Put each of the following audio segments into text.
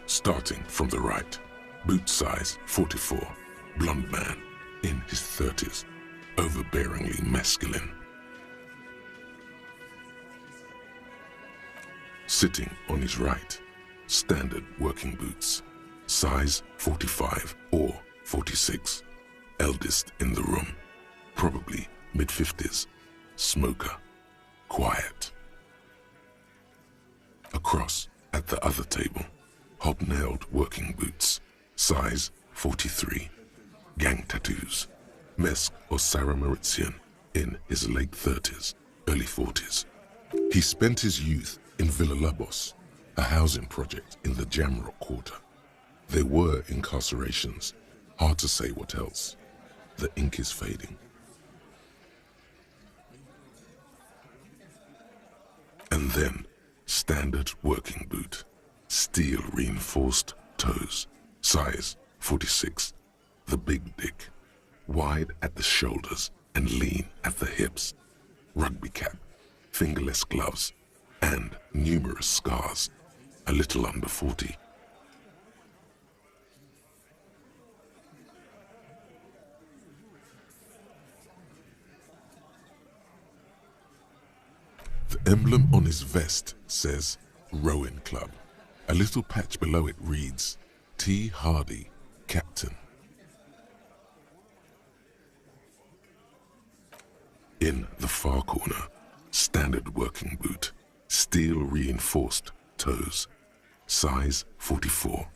Starting from the right, boot size 44, blonde man, in his 30s, overbearingly masculine. Sitting on his right, standard working boots, size 45 or 46, eldest in the room, probably mid-50s, smoker, quiet. Across, at the other table, hobnailed working boots, size 43, gang tattoos, Mesk or Sarah Mauritian, in his late 30s, early 40s. He spent his youth in Villa Labos, a housing project in the Jamrock Quarter. There were incarcerations, hard to say what else. The ink is fading. And then, standard working boot, steel reinforced toes, size 46, the big dick, wide at the shoulders and lean at the hips, rugby cap, fingerless gloves, and numerous scars, a little under 40. The emblem on his vest says Rowing Club. A little patch below it reads T. Hardy, Captain. In the far corner, standard working boot, steel reinforced toes, size 44,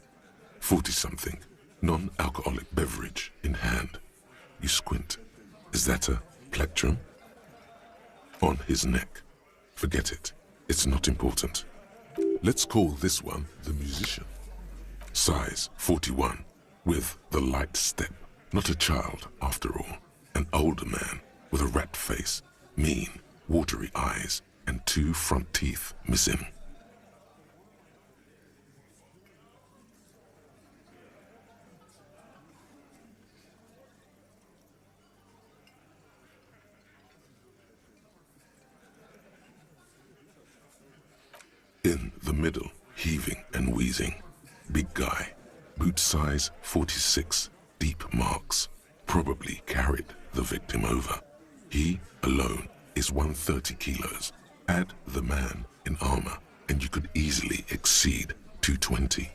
40-something, non-alcoholic beverage in hand. You squint. Is that a plectrum? On his neck. Forget it. It's not important. Let's call this one the musician. Size 41, with the light step. Not a child, after all. An older man with a rat face, mean, watery eyes, and 2 front teeth missing. In the middle, heaving and wheezing, big guy, boot size 46, deep marks, probably carried the victim over. He, alone, is 130 kilos. Add the man in armor, and you could easily exceed 220.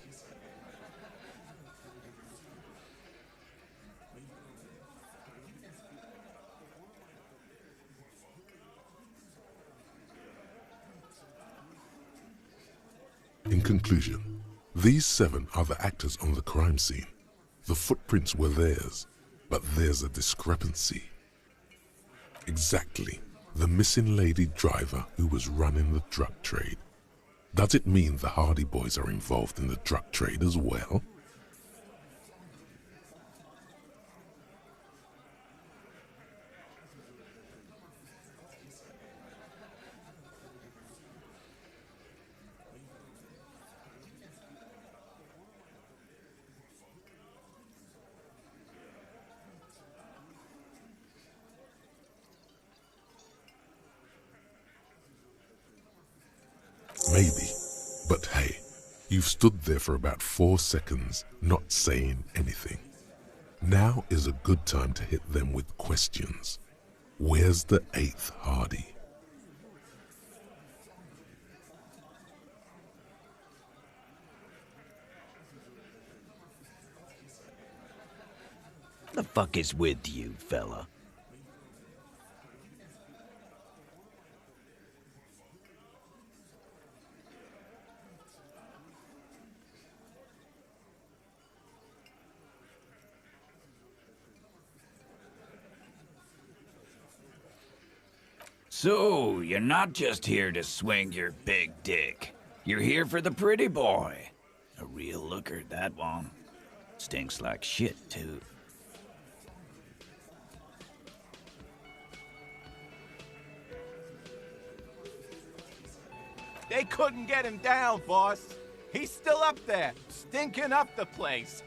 In conclusion, these 7 are the actors on the crime scene. The footprints were theirs, but there's a discrepancy. Exactly the missing lady driver who was running the drug trade. Does it mean the Hardy Boys are involved in the drug trade as well? Maybe, but hey, you've stood there for about 4 seconds not saying anything. Now is a good time to hit them with questions. Where's the 8th Hardy? The fuck is with you, fella? So, you're not just here to swing your big dick. You're here for the pretty boy. A real looker, that one. Stinks like shit, too. They couldn't get him down, boss. He's still up there, stinking up the place.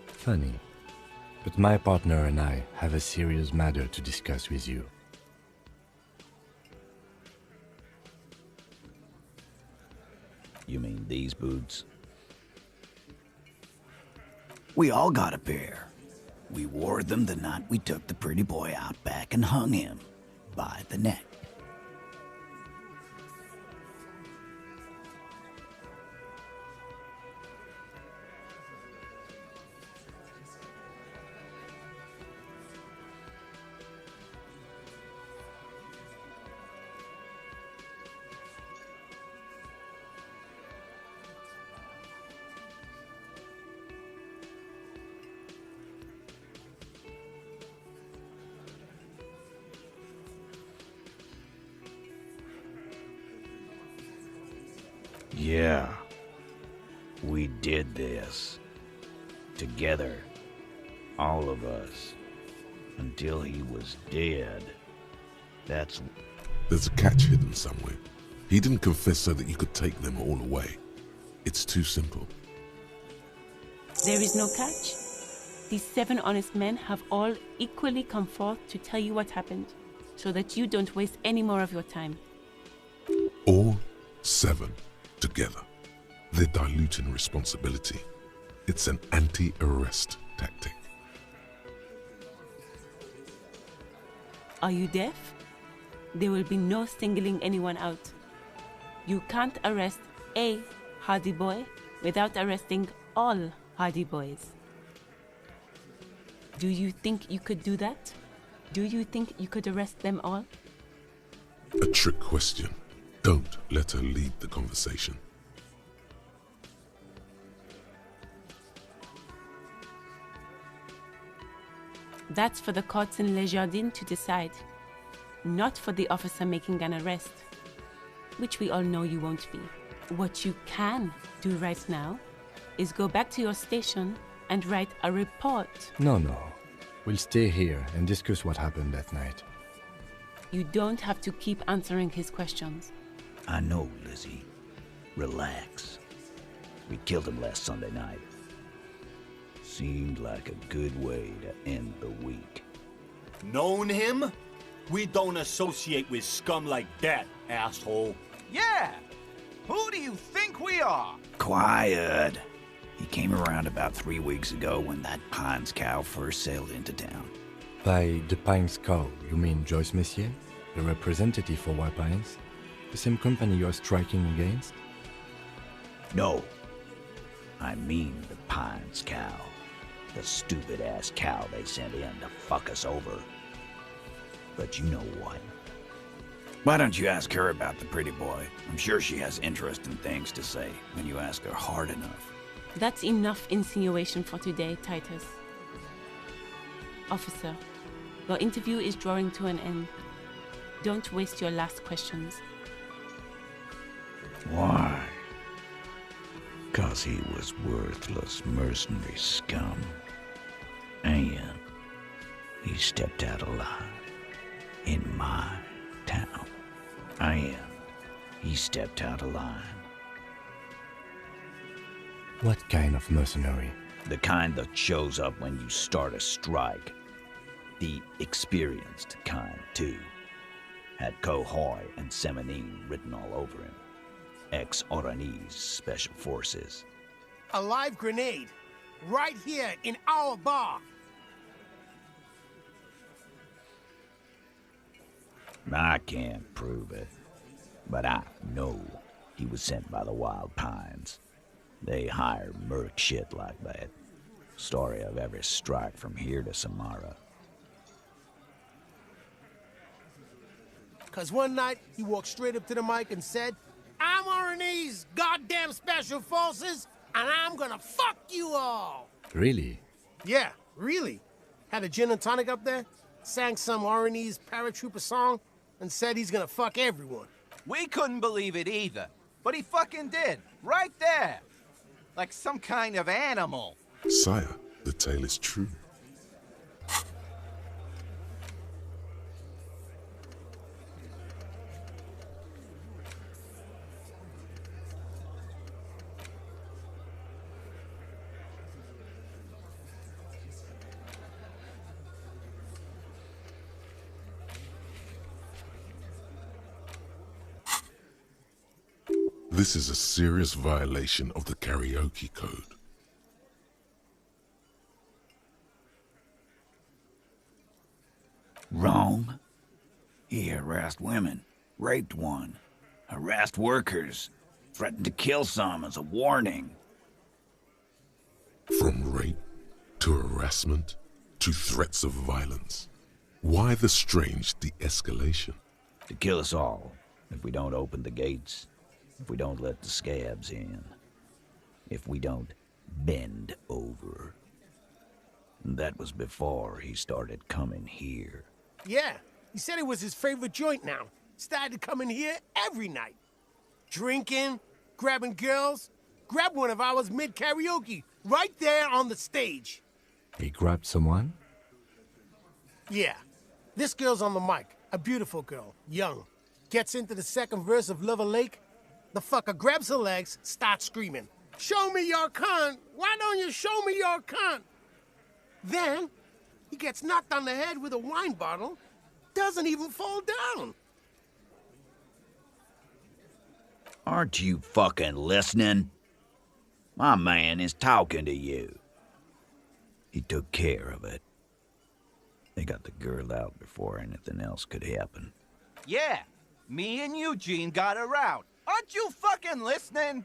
Funny. But my partner and I have a serious matter to discuss with you. You mean these boots? We all got a pair. We wore them the night we took the pretty boy out back and hung him by the neck. Yeah, we did this. Together. All of us. Until he was dead. That's... There's a catch hidden somewhere. He didn't confess so that you could take them all away. It's too simple. There is no catch. These 7 honest men have all equally come forth to tell you what happened, so that you don't waste any more of your time. All 7 together. They're diluting responsibility. It's an anti-arrest tactic. Are you deaf? There will be no singling anyone out. You can't arrest a hardy boy without arresting all hardy boys. Do you think you could do that? Do you think you could arrest them all? A trick question. Don't let her lead the conversation. That's for the courts in Les Jardins to decide, not for the officer making an arrest, which we all know you won't be. What you can do right now is go back to your station and write a report. No. We'll stay here and discuss what happened that night. You don't have to keep answering his questions. I know, Lizzie. Relax. We killed him last Sunday night. Seemed like a good way to end the week. Known him? We don't associate with scum like that, asshole. Yeah! Who do you think we are? Quiet. He came around about 3 weeks ago when that Pines cow first sailed into town. By the Pines cow, you mean Joyce Messier, the representative for White Pines? The same company you're striking against? No. I mean the Pines cow. The stupid-ass cow they sent in to fuck us over. But you know what? Why don't you ask her about the pretty boy? I'm sure she has interesting things to say when you ask her hard enough. That's enough insinuation for today, Titus. Officer, your interview is drawing to an end. Don't waste your last questions. Why? 'Cause he was worthless mercenary scum. And he stepped out of line in my town. And he stepped out of line. What kind of mercenary? The kind that shows up when you start a strike. The experienced kind, too. Had Cohoy and Semenine written all over him. Ex-Oranese Special Forces. A live grenade, right here in our bar. I can't prove it, but I know he was sent by the Wild Pines. They hire merc shit like that. Story of every strike from here to Samara. 'Cause one night, he walked straight up to the mic and said, "I'm Oranese goddamn Special Forces, and I'm gonna fuck you all!" Really? Yeah, really. Had a gin and tonic up there, sang some Oranese paratrooper song, and said he's gonna fuck everyone. We couldn't believe it either, but he fucking did, right there. Like some kind of animal. Sire, the tale is true. This is a serious violation of the karaoke code. Wrong. He harassed women, raped one, harassed workers, threatened to kill some as a warning. From rape to harassment to threats of violence. Why the strange de-escalation? To kill us all, if we don't open the gates, if we don't let the scabs in, if we don't bend over. And that was before he started coming here. Yeah, he said it was his favorite joint now. Started coming here every night. Drinking, grabbing girls. Grabbed one of ours mid-karaoke, right there on the stage. He grabbed someone? Yeah. This girl's on the mic. A beautiful girl, young. Gets into the second verse of Lover Lake. The fucker grabs her legs, starts screaming. Show me your cunt! Why don't you show me your cunt? Then, he gets knocked on the head with a wine bottle. Doesn't even fall down. Aren't you fucking listening? My man is talking to you. He took care of it. They got the girl out before anything else could happen. Yeah, me and Eugene got her out. Aren't you fucking listening?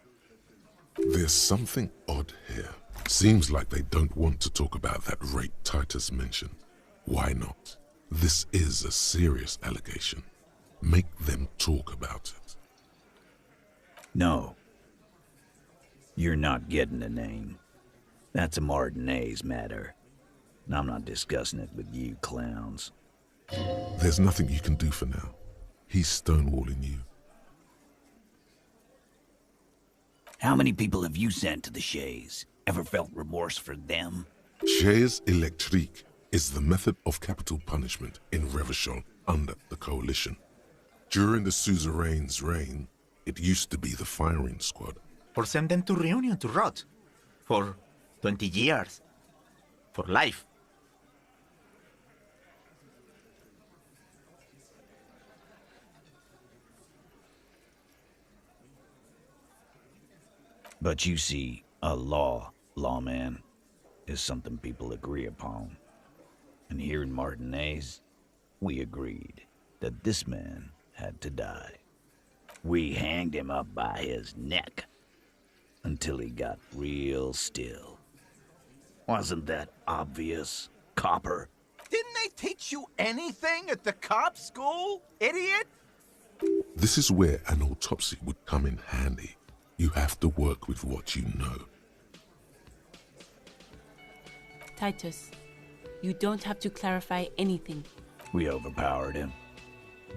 There's something odd here. Seems like they don't want to talk about that rape Titus mentioned. Why not? This is a serious allegation. Make them talk about it. No. You're not getting the name. That's a Martinez matter. And I'm not discussing it with you clowns. There's nothing you can do for now. He's stonewalling you. How many people have you sent to the Shays? Ever felt remorse for them? Chaise électrique is the method of capital punishment in Revachol under the Coalition. During the suzerain's reign, it used to be the firing squad. Or send them to Reunion to rot. For 20 years. For life. But you see, a lawman, is something people agree upon. And here in Martinez, we agreed that this man had to die. We hanged him up by his neck until he got real still. Wasn't that obvious, copper? Didn't they teach you anything at the cop school, idiot? This is where an autopsy would come in handy. You have to work with what you know. Titus, you don't have to clarify anything. We overpowered him,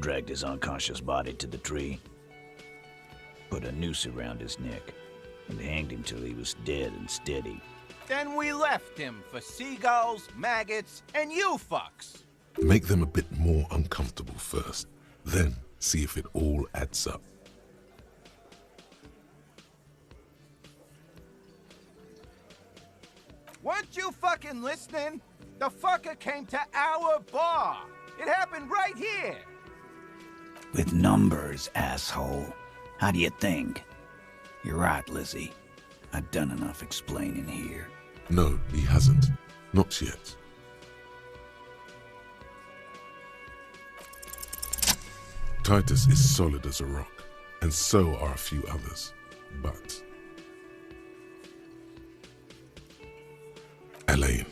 dragged his unconscious body to the tree, put a noose around his neck, and hanged him till he was dead and steady. Then we left him for seagulls, maggots, and you fucks. Make them a bit more uncomfortable first, then see if it all adds up. Weren't you fucking listening? The fucker came to our bar. It happened right here. With numbers, asshole. How do you think? You're right, Lizzie. I've done enough explaining here. No, he hasn't. Not yet. Titus is solid as a rock, and so are a few others. But Alain,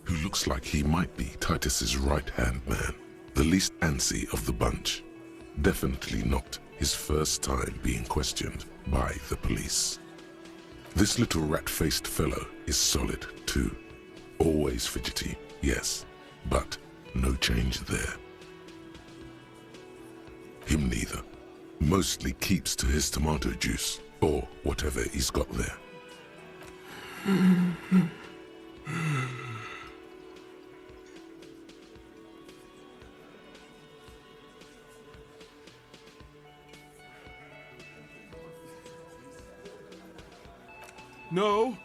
who looks like he might be Titus's right-hand man, the least antsy of the bunch. Definitely not his first time being questioned by the police. This little rat-faced fellow is solid too. Always fidgety, yes, but no change there. Him neither. Mostly keeps to his tomato juice, or whatever he's got there. No.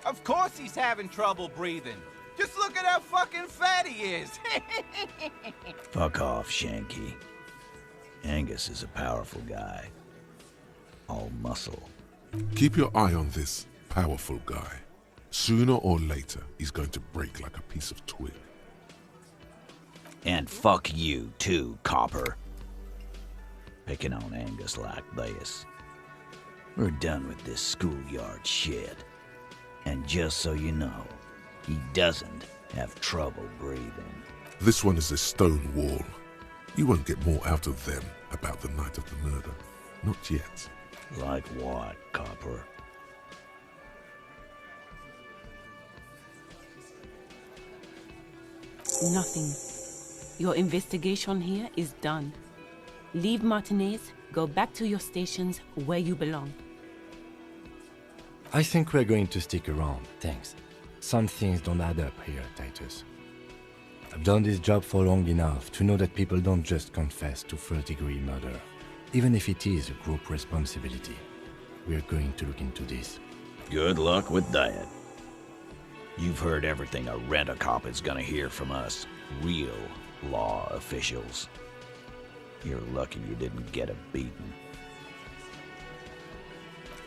Of course he's having trouble breathing. Just look at how fucking fat he is. Fuck off, Shanky. Angus is a powerful guy. All muscle. Keep your eye on this powerful guy. Sooner or later, he's going to break like a piece of twig. And fuck you too, copper. Picking on Angus like this. We're done with this schoolyard shit. And just so you know, he doesn't have trouble breathing. This one is a stone wall. You won't get more out of them about the night of the murder. Not yet. Like what, copper? Nothing. Your investigation here is done. Leave Martinez, go back to your stations where you belong. I think we're going to stick around, thanks. Some things don't add up here, Titus. I've done this job for long enough to know that people don't just confess to first-degree murder, even if it is a group responsibility. We're going to look into this. Good luck with that. You've heard everything a rent-a-cop is gonna hear from us, real law officials. You're lucky you didn't get a beating.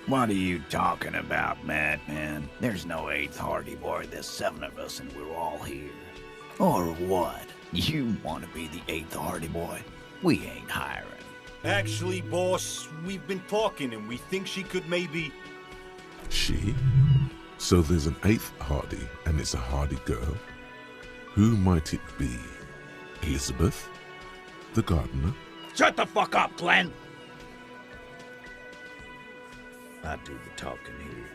What are you talking about, madman? There's no 8th Hardy Boy, there's 7 of us and we're all here. Or what? You want to be the 8th Hardy Boy? We ain't hiring. Actually, boss, we've been talking and we think she could maybe... She? So there's an 8th Hardy, and it's a Hardy girl? Who might it be? Elizabeth? The gardener? Shut the fuck up, Glenn! I do the talking here.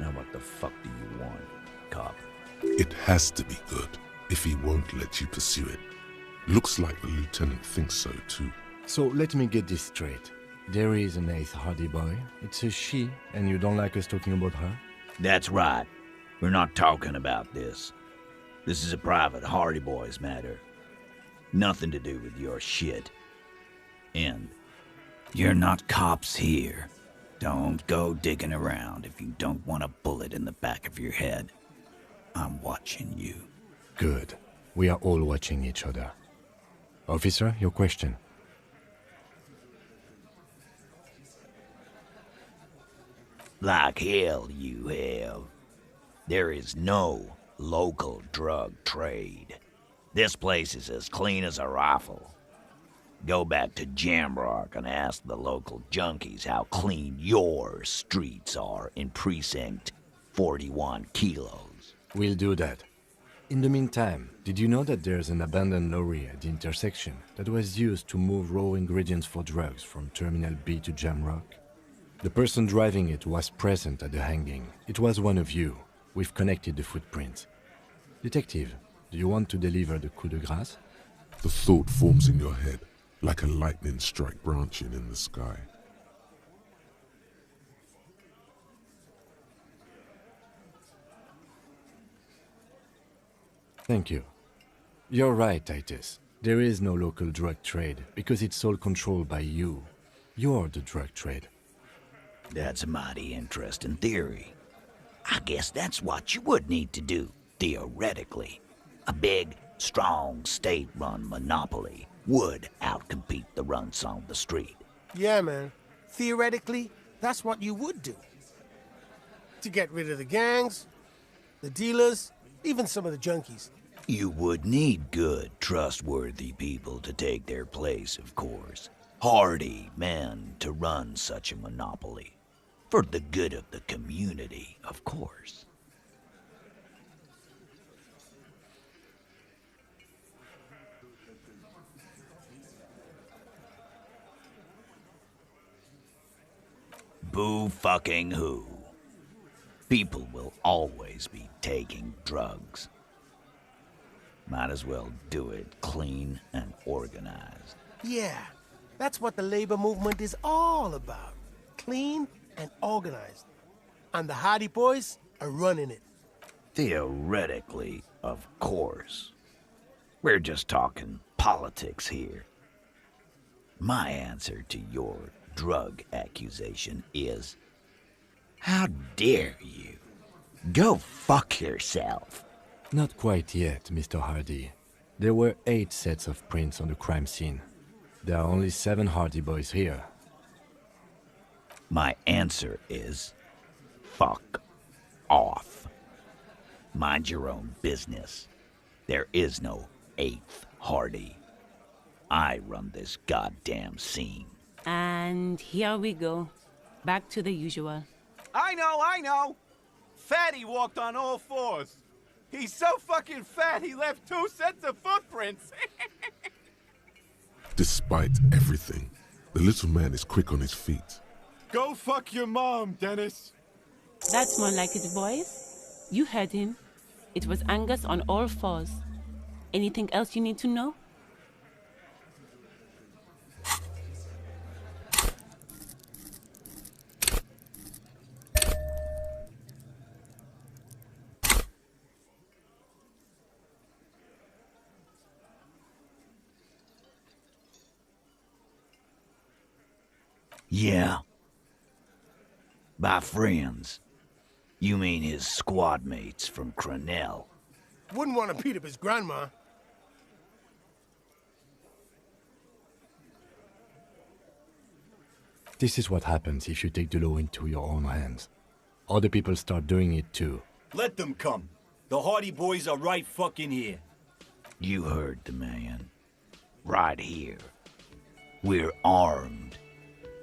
Now what the fuck do you want, cop? It has to be good, if he won't let you pursue it. Looks like the lieutenant thinks so too. So let me get this straight. There is an 8th Hardy Boy. It's a she, and you don't like us talking about her? That's right. We're not talking about this. This is a private Hardy Boys matter. Nothing to do with your shit. And you're not cops here. Don't go digging around if you don't want a bullet in the back of your head. I'm watching you. Good. We are all watching each other. Officer, your question. like hell you have. There is no local drug trade. This place is as clean as a rifle. Go back to Jamrock and ask the local junkies how clean your streets are in Precinct 41 Kilos. We'll do that. In the meantime, did you know that there's an abandoned lorry at the intersection that was used to move raw ingredients for drugs from Terminal B to Jamrock? The person driving it was present at the hanging. It was one of you. We've connected the footprints. Detective, do you want to deliver the coup de grâce? The thought forms in your head, like a lightning strike branching in the sky. Thank you. You're right, Titus. There is no local drug trade, because it's all controlled by you. You're the drug trade. That's a mighty interesting theory. I guess that's what you would need to do, theoretically. A big, strong, state-run monopoly would outcompete the runts on the street. Yeah, man. Theoretically, that's what you would do. To get rid of the gangs, the dealers, even some of the junkies. You would need good, trustworthy people to take their place, of course. Hardy men to run such a monopoly. For the good of the community, of course. Boo fucking who. People will always be taking drugs. Might as well do it clean and organized. Yeah, that's what the labor movement is all about. Clean and organized. And the Hardy Boys are running it. Theoretically, of course. We're just talking politics here. My answer to your drug accusation is, how dare you? Go fuck yourself. Not quite yet, Mr. Hardy. There were 8 sets of prints on the crime scene. There are only 7 Hardy Boys here. My answer is... fuck off. Mind your own business. There is no 8th Hardy. I run this goddamn scene. And here we go. Back to the usual. I know! Fatty walked on all 4s. He's so fucking fat, he left 2 sets of footprints. Despite everything, the little man is quick on his feet. Go fuck your mom, Dennis. That's more like it, boys. You heard him. It was Angus on all 4s. Anything else you need to know? Yeah. By friends, you mean his squad mates from Crenell. Wouldn't want to beat up his grandma. This is what happens if you take the law into your own hands. Other people start doing it too. Let them come. The Hardy Boys are right fucking here. You heard the man. Right here. We're armed.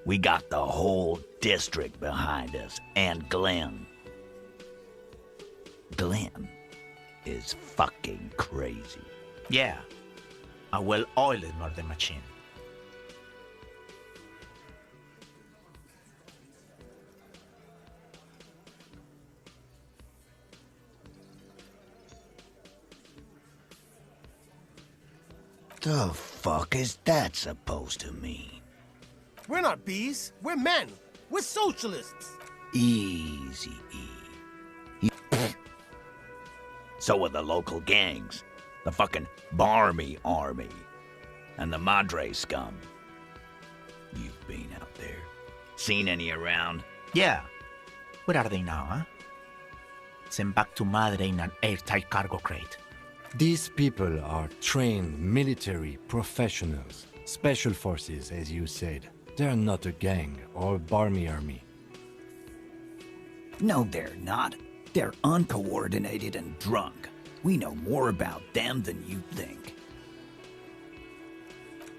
We got the whole district behind us, and Glenn. Glenn is fucking crazy. Yeah. A well-oiled murder machine. The fuck is that supposed to mean? We're not bees. We're men. We're socialists. Easy, So are the local gangs. The fucking Barmy Army. And the Madre scum. You've been out there. Seen any around? Yeah. Where are they now, huh? Sent back to Madre in an airtight cargo crate. These people are trained military professionals. Special forces, as you said. They're not a gang or Barmy army. No, they're not. They're uncoordinated and drunk. We know more about them than you think.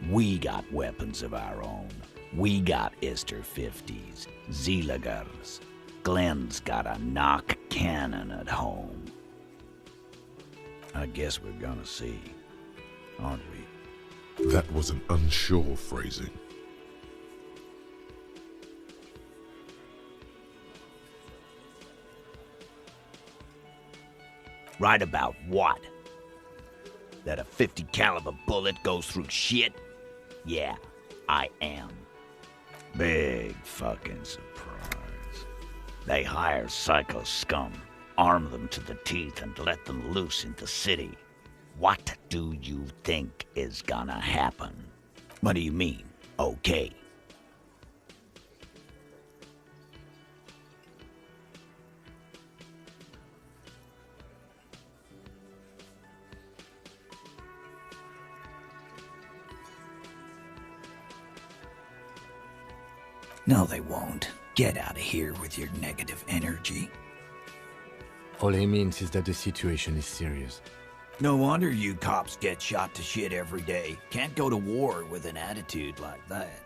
We got weapons of our own. We got Ister 50s, Zeelagers. Glenn's got a knock cannon at home. I guess we're gonna see, aren't we? That was an unsure phrasing. Right about what? That a 50 caliber bullet goes through shit? Yeah, I am. Big fucking surprise. They hire psycho scum, arm them to the teeth, and let them loose in the city. What do you think is gonna happen? What do you mean, okay? No, they won't. Get out of here with your negative energy. All he means is that the situation is serious. No wonder you cops get shot to shit every day. Can't go to war with an attitude like that.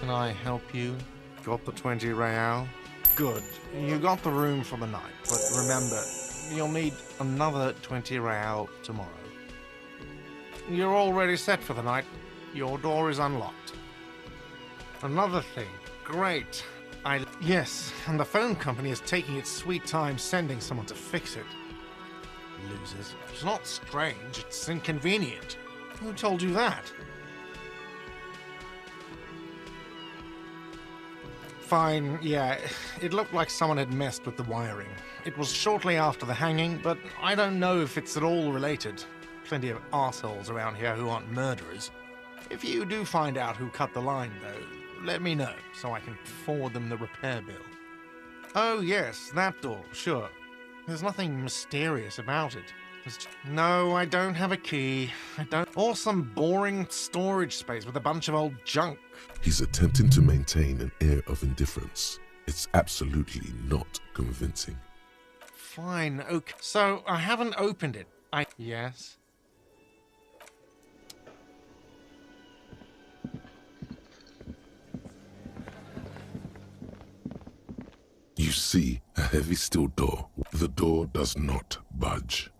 Can I help you? Got the 20 real? Good. You got the room for the night, but remember, you'll need another 20 real tomorrow. You're already set for the night. Your door is unlocked. Another thing. Great. I Yes, and the phone company is taking its sweet time sending someone to fix it. Losers. It's not strange, it's inconvenient. Who told you that? Fine, yeah, it looked like someone had messed with the wiring. It was shortly after the hanging, but I don't know if it's at all related. Plenty of arseholes around here who aren't murderers. If you do find out who cut the line, though, let me know, so I can forward them the repair bill. Oh yes, that door, sure. There's nothing mysterious about it. No, I don't have a key. I don't... Or some boring storage space with a bunch of old junk. He's attempting to maintain an air of indifference. It's absolutely not convincing. Fine, okay. So, I haven't opened it. Yes? You see a heavy steel door. The door does not budge.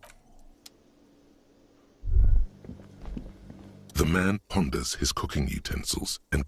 The man ponders his cooking utensils and